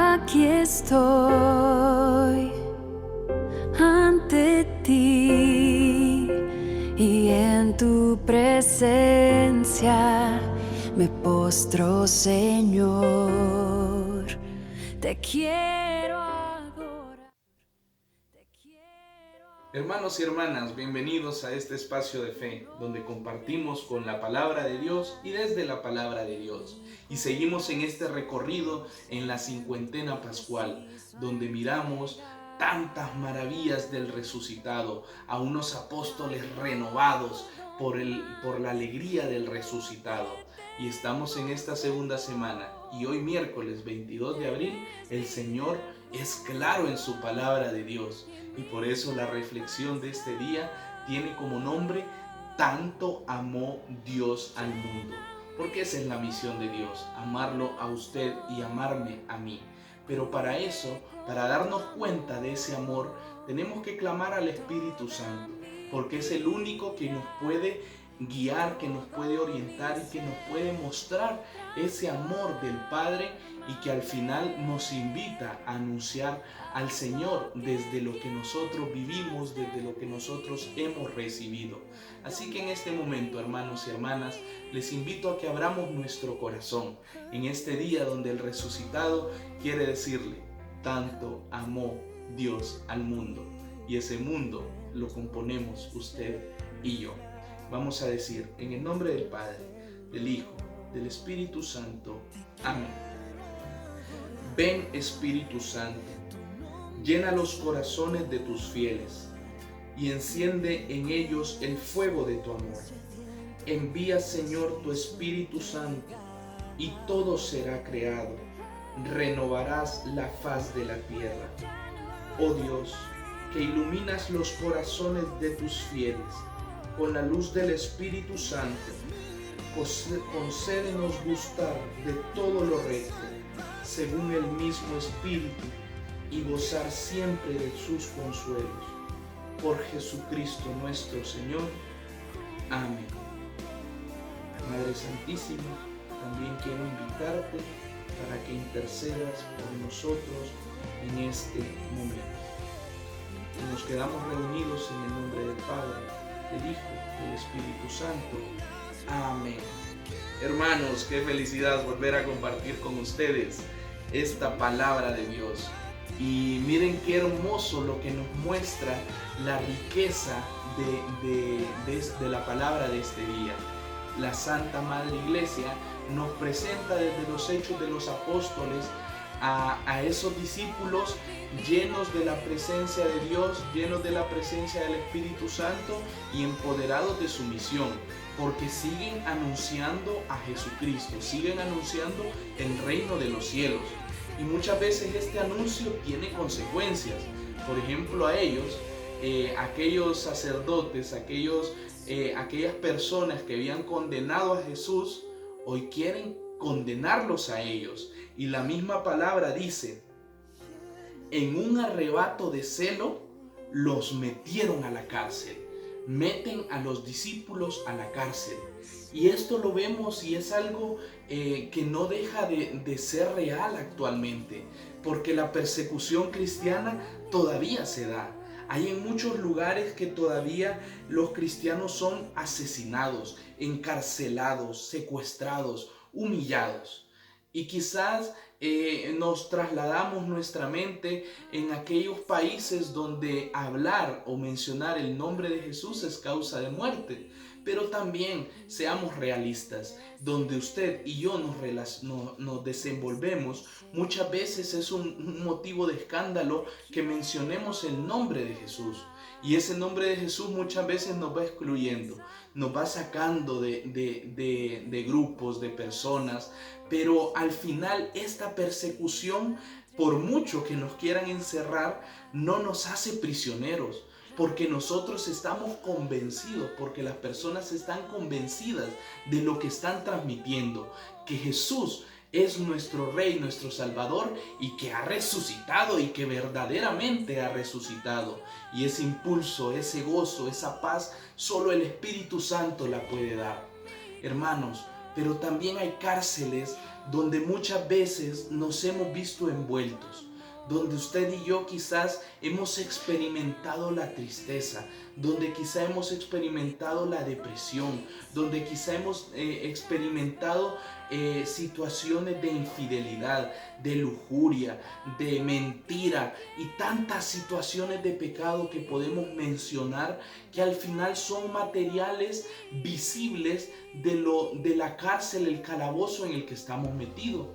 Aquí estoy ante ti y en tu presencia me postro, Señor. Te quiero adorar. Hermanos y hermanas, bienvenidos a este espacio de fe, donde compartimos con la palabra de Dios y desde la palabra de Dios. Y seguimos en este recorrido en la cincuentena pascual, donde miramos tantas maravillas del resucitado, a unos apóstoles renovados por la alegría del resucitado. Y estamos en esta segunda semana, y hoy miércoles 22 de abril, el Señor es claro en su palabra de Dios. Y por eso la reflexión de este día tiene como nombre: tanto amó Dios al mundo. Porque esa es la misión de Dios, amarlo a usted y amarme a mí. Pero para eso, para darnos cuenta de ese amor, tenemos que clamar al Espíritu Santo, porque es el único que nos puede guiar, que nos puede orientar y que nos puede mostrar ese amor del Padre, y que al final nos invita a anunciar al Señor desde lo que nosotros vivimos, desde lo que nosotros hemos recibido. Así que en este momento, hermanos y hermanas, les invito a que abramos nuestro corazón en este día donde el resucitado quiere decirle: tanto amó Dios al mundo, y ese mundo lo componemos usted y yo. Vamos a decir, en el nombre del Padre, del Hijo, del Espíritu Santo. Amén. Ven, Espíritu Santo, llena los corazones de tus fieles y enciende en ellos el fuego de tu amor. Envía, Señor, tu Espíritu Santo y todo será creado. Renovarás la faz de la tierra. Oh Dios, que iluminas los corazones de tus fieles con la luz del Espíritu Santo, concédenos gustar de todo lo recto, según el mismo Espíritu, y gozar siempre de sus consuelos. Por Jesucristo nuestro Señor. Amén. Madre Santísima, también quiero invitarte para que intercedas por nosotros en este momento. Y nos quedamos reunidos en el nombre del Padre, del Hijo, del Espíritu Santo. Amén. Hermanos, qué felicidad volver a compartir con ustedes esta palabra de Dios. Y miren qué hermoso lo que nos muestra la riqueza de la palabra de este día. La Santa Madre Iglesia nos presenta desde los Hechos de los Apóstoles a esos discípulos llenos de la presencia de Dios, llenos de la presencia del Espíritu Santo y empoderados de su misión, porque siguen anunciando a Jesucristo, siguen anunciando el reino de los cielos. Y muchas veces este anuncio tiene consecuencias. Por ejemplo, a ellos, aquellos sacerdotes, aquellas personas que habían condenado a Jesús, hoy quieren condenarlos a ellos. Y la misma palabra dice: en un arrebato de celo los metieron a la cárcel. Meten a los discípulos a la cárcel. Y esto lo vemos, y es algo que no deja de ser real actualmente, porque la persecución cristiana todavía se da. Hay en muchos lugares que todavía los cristianos son asesinados, encarcelados, secuestrados, humillados. Y quizás nos trasladamos nuestra mente en aquellos países donde hablar o mencionar el nombre de Jesús es causa de muerte. Pero también seamos realistas, donde usted y yo nos desenvolvemos, muchas veces es un motivo de escándalo que mencionemos el nombre de Jesús. Y ese nombre de Jesús muchas veces nos va excluyendo, nos va sacando de grupos, de personas. Pero al final esta persecución, por mucho que nos quieran encerrar, no nos hace prisioneros. Porque nosotros estamos convencidos, porque las personas están convencidas de lo que están transmitiendo, que Jesús es nuestro Rey, nuestro Salvador, y que ha resucitado, y que verdaderamente ha resucitado. Y ese impulso, ese gozo, esa paz, solo el Espíritu Santo la puede dar. Hermanos, pero también hay cárceles donde muchas veces nos hemos visto envueltos, donde usted y yo quizás hemos experimentado la tristeza, donde quizá hemos experimentado la depresión, donde quizá hemos experimentado situaciones de infidelidad, de lujuria, de mentira y tantas situaciones de pecado que podemos mencionar, que al final son materiales visibles de la cárcel, el calabozo en el que estamos metidos.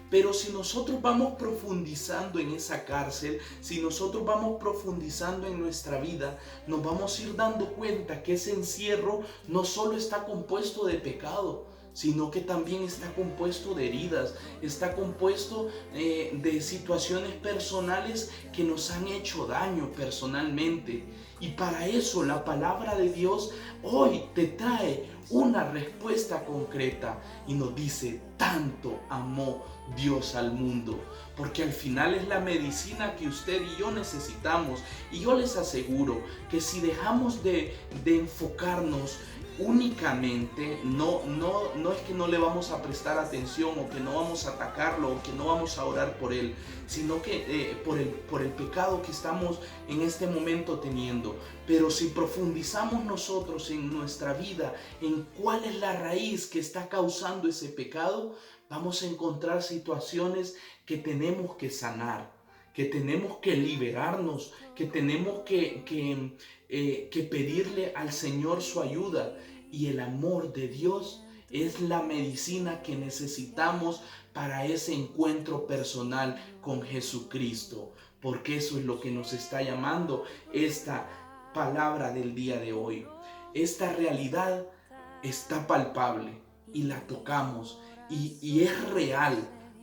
Pero si nosotros vamos profundizando en esa cárcel, si nosotros vamos profundizando en nuestra vida, nos vamos a ir dando cuenta que ese encierro no solo está compuesto de pecado, sino que también está compuesto de heridas, está compuesto de situaciones personales que nos han hecho daño personalmente. Y para eso la palabra de Dios hoy te trae una respuesta concreta y nos dice: tanto amó Dios al mundo, porque al final es la medicina que usted y yo necesitamos. Y yo les aseguro que si dejamos de enfocarnos únicamente, no es que no le vamos a prestar atención o que no vamos a atacarlo o que no vamos a orar por él, sino que por el pecado que estamos en este momento teniendo. Pero si profundizamos nosotros en nuestra vida, en cuál es la raíz que está causando ese pecado, vamos a encontrar situaciones que tenemos que sanar, que tenemos que liberarnos, que tenemos que pedirle al Señor su ayuda. Y el amor de Dios es la medicina que necesitamos para ese encuentro personal con Jesucristo, porque eso es lo que nos está llamando esta palabra del día de hoy. Esta realidad está palpable y la tocamos y es real,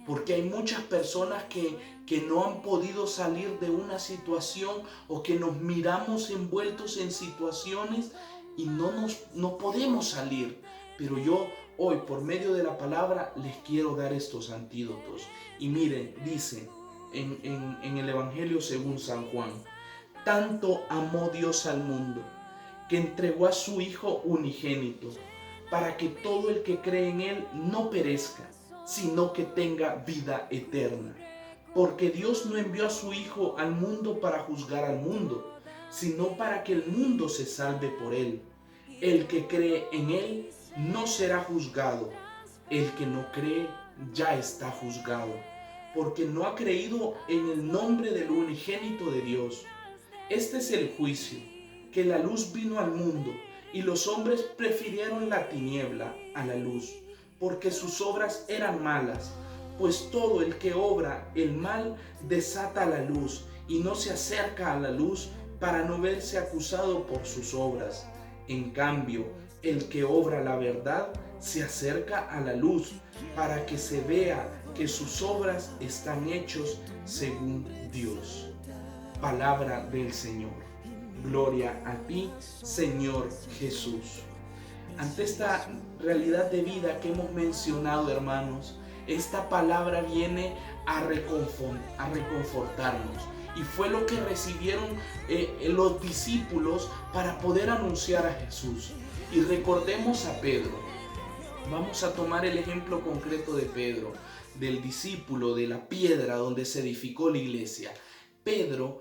porque hay muchas personas que no han podido salir de una situación o que nos miramos envueltos en situaciones y no podemos salir. Pero yo hoy, por medio de la palabra, les quiero dar estos antídotos. Y miren, dice en el Evangelio según San Juan: tanto amó Dios al mundo, que entregó a su Hijo unigénito, para que todo el que cree en Él no perezca, sino que tenga vida eterna. Porque Dios no envió a su Hijo al mundo para juzgar al mundo, sino para que el mundo se salve por Él. El que cree en Él no será juzgado. El que no cree ya está juzgado, porque no ha creído en el nombre del unigénito de Dios. Este es el juicio, que la luz vino al mundo, y los hombres prefirieron la tiniebla a la luz, porque sus obras eran malas. Pues todo el que obra el mal desata la luz, y no se acerca a la luz para no verse acusado por sus obras. En cambio, el que obra la verdad se acerca a la luz, para que se vea que sus obras están hechos según Dios. Palabra del Señor. Gloria a ti, Señor Jesús. Ante esta realidad de vida que hemos mencionado, hermanos, esta palabra viene a reconfortarnos. Y fue lo que recibieron los discípulos para poder anunciar a Jesús. Y recordemos a Pedro. Vamos a tomar el ejemplo concreto de Pedro, del discípulo, de la piedra donde se edificó la iglesia. Pedro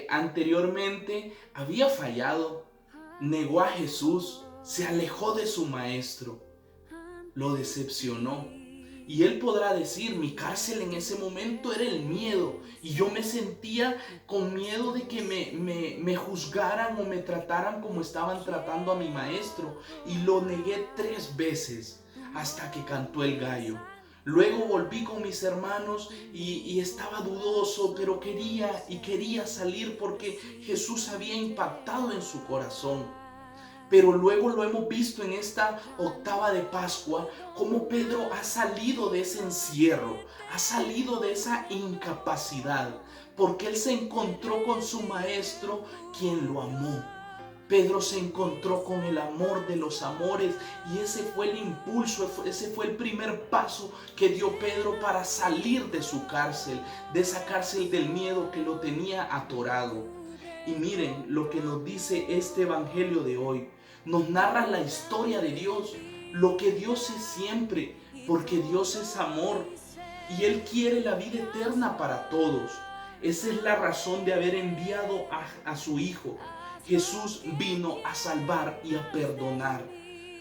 anteriormente había fallado, negó a Jesús, se alejó de su maestro, lo decepcionó. Y él podrá decir: mi cárcel en ese momento era el miedo, y yo me sentía con miedo de que me juzgaran o me trataran como estaban tratando a mi maestro, y lo negué 3 veces hasta que cantó el gallo. Luego volví con mis hermanos y estaba dudoso, pero quería salir porque Jesús había impactado en su corazón. Pero luego lo hemos visto en esta octava de Pascua, cómo Pedro ha salido de ese encierro, ha salido de esa incapacidad, porque él se encontró con su maestro, quien lo amó. Pedro se encontró con el amor de los amores, y ese fue el impulso, ese fue el primer paso que dio Pedro para salir de su cárcel, de esa cárcel del miedo que lo tenía atorado. Y miren lo que nos dice este evangelio de hoy. Nos narra la historia de Dios, lo que Dios es siempre, porque Dios es amor y Él quiere la vida eterna para todos. Esa es la razón de haber enviado a su Hijo. Jesús vino a salvar y a perdonar.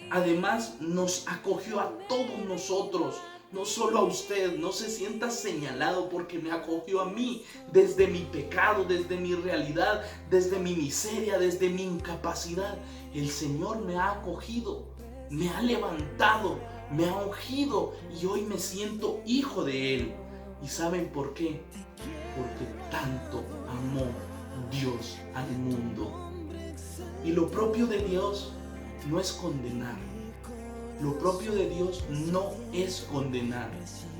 Además, nos acogió a todos nosotros, no solo a usted. No se sienta señalado porque me acogió a mí desde mi pecado, desde mi realidad, desde mi miseria, desde mi incapacidad. El Señor me ha acogido, me ha levantado, me ha ungido y hoy me siento hijo de Él. ¿Y saben por qué? Porque tanto amó Dios al mundo. Y lo propio de Dios no es condenar. Lo propio de Dios no es condenar.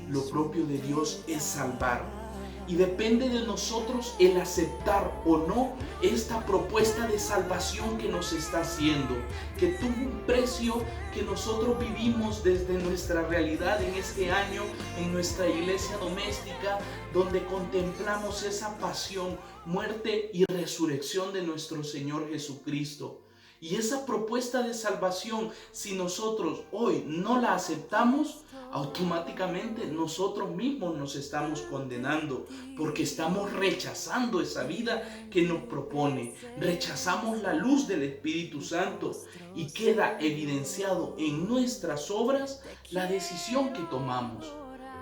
Lo propio de Dios es salvar. Y depende de nosotros el aceptar o no esta propuesta de salvación que nos está haciendo, que tuvo un precio que nosotros vivimos desde nuestra realidad en este año, en nuestra iglesia doméstica, donde contemplamos esa pasión, muerte y resurrección de nuestro Señor Jesucristo. Y esa propuesta de salvación, si nosotros hoy no la aceptamos, automáticamente nosotros mismos nos estamos condenando, porque estamos rechazando esa vida que nos propone. Rechazamos la luz del Espíritu Santo y queda evidenciado en nuestras obras la decisión que tomamos.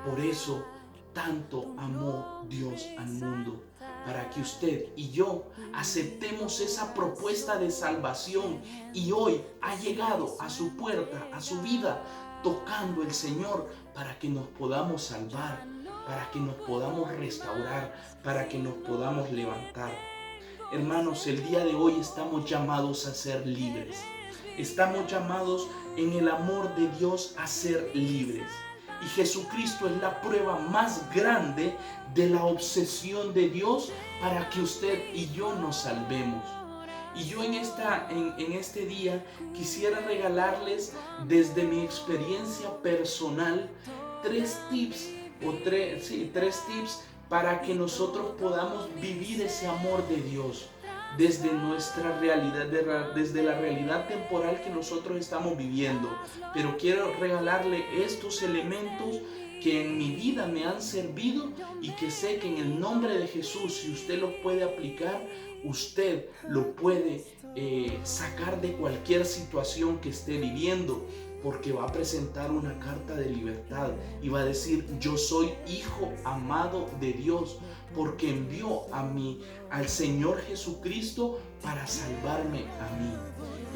Por eso, tanto amó Dios al mundo, para que usted y yo aceptemos esa propuesta de salvación, y hoy ha llegado a su puerta, a su vida, tocando el Señor para que nos podamos salvar, para que nos podamos restaurar, para que nos podamos levantar. Hermanos, el día de hoy estamos llamados a ser libres. Estamos llamados en el amor de Dios a ser libres. Y Jesucristo es la prueba más grande de la obsesión de Dios para que usted y yo nos salvemos. Y yo en este día quisiera regalarles desde mi experiencia personal tres tips para que nosotros podamos vivir ese amor de Dios desde nuestra realidad, desde la realidad temporal que nosotros estamos viviendo. Pero quiero regalarle estos elementos que en mi vida me han servido y que sé que en el nombre de Jesús, si usted los puede aplicar, usted lo puede sacar de cualquier situación que esté viviendo, porque va a presentar una carta de libertad y va a decir: yo soy hijo amado de Dios, porque envió al Señor Jesucristo para salvarme a mí.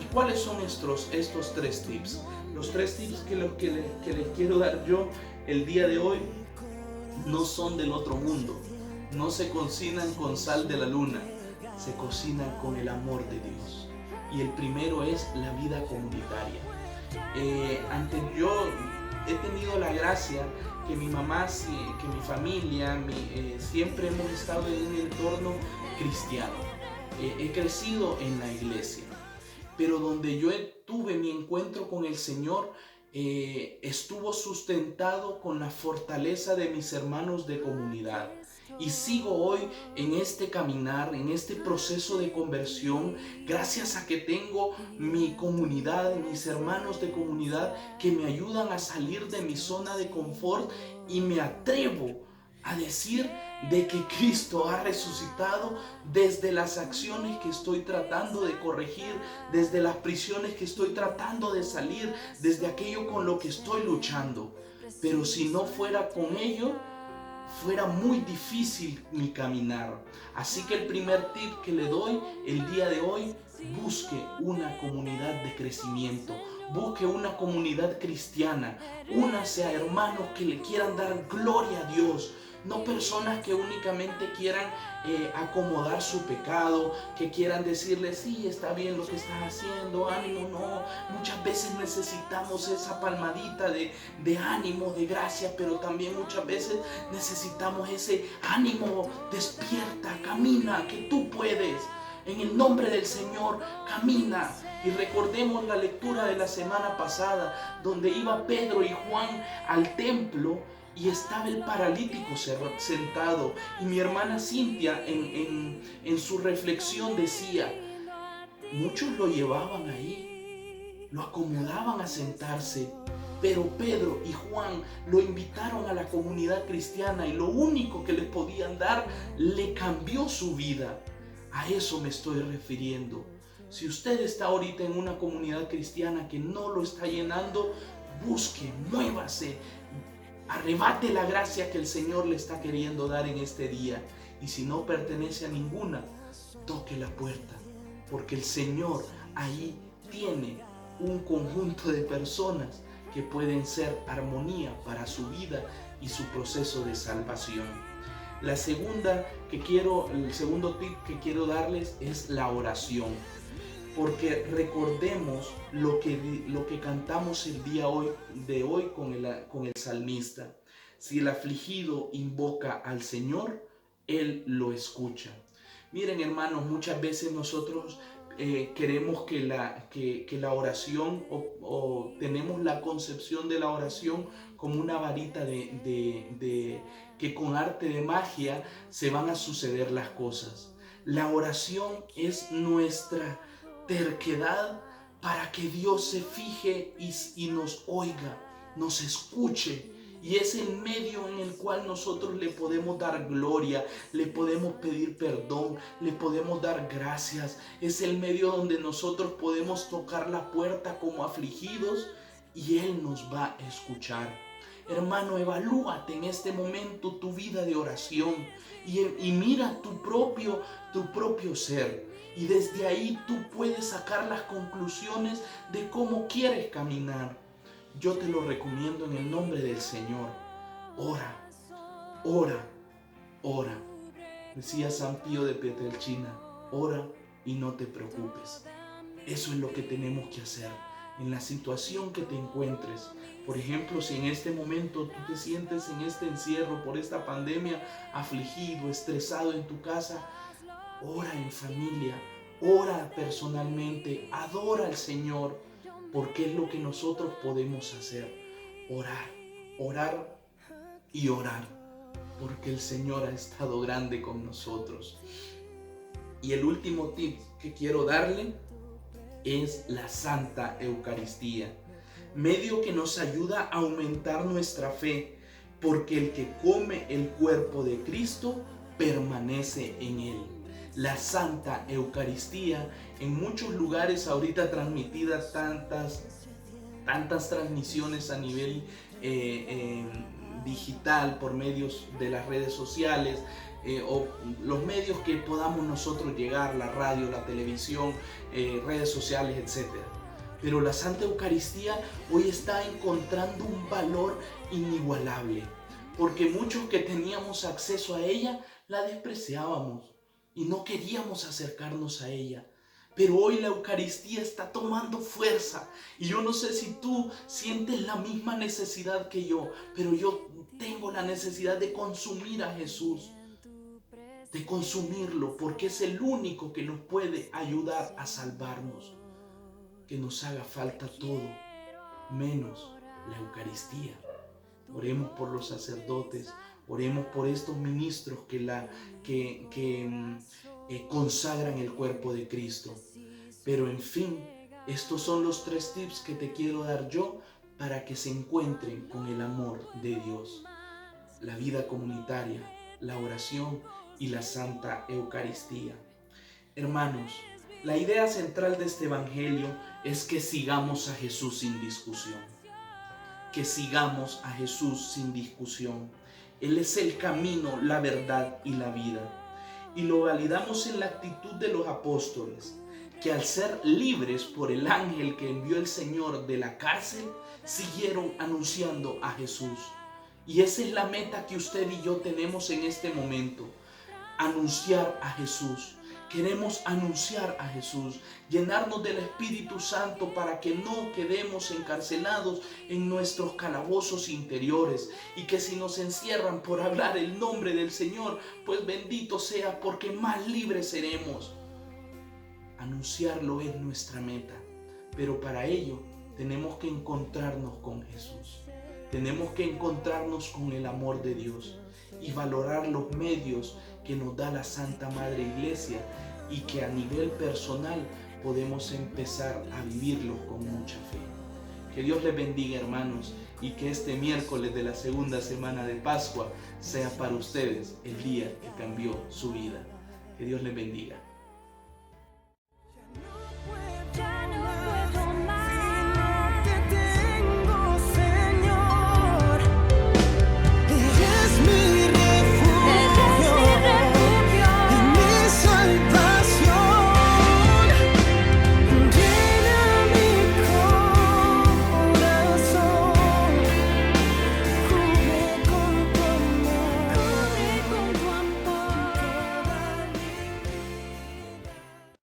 ¿Y cuáles son estos tres tips? Los tres tips que les quiero dar yo el día de hoy no son del otro mundo, no se cocinan con sal de la luna, se cocinan con el amor de Dios. Y el primero es la vida comunitaria. Yo he tenido la gracia que mi mamá, que mi familia, siempre hemos estado en un entorno cristiano. He crecido en la iglesia, pero donde yo tuve mi encuentro con el Señor, estuvo sustentado con la fortaleza de mis hermanos de comunidad. Y sigo hoy en este caminar, en este proceso de conversión, gracias a que tengo mi comunidad, mis hermanos de comunidad que me ayudan a salir de mi zona de confort, y me atrevo a decir de que Cristo ha resucitado desde las acciones que estoy tratando de corregir, desde las prisiones que estoy tratando de salir, desde aquello con lo que estoy luchando. Pero si no fuera con ello, fuera muy difícil mi caminar. Así que el primer tip que le doy el día de hoy: busque una comunidad de crecimiento, busque una comunidad cristiana, únase a hermanos que le quieran dar gloria a Dios, no personas que únicamente quieran acomodar su pecado, que quieran decirle: sí, está bien lo que estás haciendo, ánimo. No, muchas veces necesitamos esa palmadita de ánimo, de gracia, pero también muchas veces necesitamos ese ánimo: despierta, camina, que tú puedes. En el nombre del Señor, camina. Y recordemos la lectura de la semana pasada, donde iba Pedro y Juan al templo y estaba el paralítico sentado. Y mi hermana Cintia en su reflexión decía: muchos lo llevaban ahí, lo acomodaban a sentarse. Pero Pedro y Juan lo invitaron a la comunidad cristiana y lo único que le podían dar le cambió su vida. A eso me estoy refiriendo. Si usted está ahorita en una comunidad cristiana que no lo está llenando, busque, muévase, arrebate la gracia que el Señor le está queriendo dar en este día. Y si no pertenece a ninguna, toque la puerta, porque el Señor ahí tiene un conjunto de personas que pueden ser armonía para su vida y su proceso de salvación. El segundo tip que quiero darles es la oración. Porque recordemos lo que cantamos el día de hoy con el salmista. Si el afligido invoca al Señor, Él lo escucha. Miren, hermanos, muchas veces nosotros queremos que la oración o tenemos la concepción de la oración como una varita que con arte de magia se van a suceder las cosas. La oración es nuestra terquedad para que Dios se fije y nos oiga, nos escuche. Y es el medio en el cual nosotros le podemos dar gloria, le podemos pedir perdón, le podemos dar gracias. Es el medio donde nosotros podemos tocar la puerta como afligidos y Él nos va a escuchar. Hermano, evalúate en este momento tu vida de oración y mira tu propio ser. Y desde ahí tú puedes sacar las conclusiones de cómo quieres caminar. Yo te lo recomiendo en el nombre del Señor. Ora, ora, ora. Decía San Pío de Pietrelcina, ora y no te preocupes. Eso es lo que tenemos que hacer en la situación que te encuentres. Por ejemplo, si en este momento tú te sientes en este encierro por esta pandemia, afligido, estresado en tu casa, ora en familia, ora personalmente, adora al Señor, porque es lo que nosotros podemos hacer. Orar, orar y orar, porque el Señor ha estado grande con nosotros. Y el último tip que quiero darle es la Santa Eucaristía, medio que nos ayuda a aumentar nuestra fe, porque el que come el cuerpo de Cristo permanece en él. La Santa Eucaristía, en muchos lugares ahorita transmitidas tantas transmisiones a nivel digital por medios de las redes sociales o los medios que podamos nosotros llegar, la radio, la televisión, redes sociales, etc. Pero la Santa Eucaristía hoy está encontrando un valor inigualable, porque muchos que teníamos acceso a ella la despreciábamos y no queríamos acercarnos a ella. Pero hoy la Eucaristía está tomando fuerza y yo no sé si tú sientes la misma necesidad que yo, pero yo tengo la necesidad de consumir a Jesús, de consumirlo, porque es el único que nos puede ayudar a salvarnos. Que nos haga falta todo, menos la Eucaristía. Oremos por los sacerdotes, oremos por estos ministros que consagran el cuerpo de Cristo. Pero en fin, estos son los 3 tips que te quiero dar yo para que se encuentren con el amor de Dios. La vida comunitaria, la oración y la Santa Eucaristía. Hermanos, la idea central de este evangelio es que sigamos a Jesús sin discusión. Que sigamos a Jesús sin discusión. Él es el camino, la verdad y la vida. Y lo validamos en la actitud de los apóstoles, que al ser libres por el ángel que envió el Señor de la cárcel, siguieron anunciando a Jesús. Y esa es la meta que usted y yo tenemos en este momento. Anunciar a Jesús. Queremos anunciar a Jesús, llenarnos del Espíritu Santo para que no quedemos encarcelados en nuestros calabozos interiores y que si nos encierran por hablar el nombre del Señor, pues bendito sea, porque más libres seremos. Anunciarlo es nuestra meta, pero para ello tenemos que encontrarnos con Jesús. Tenemos que encontrarnos con el amor de Dios y valorar los medios que nos da la Santa Madre Iglesia y que a nivel personal podemos empezar a vivirlo con mucha fe. Que Dios les bendiga, hermanos, y que este miércoles de la segunda semana de Pascua sea para ustedes el día que cambió su vida. Que Dios les bendiga.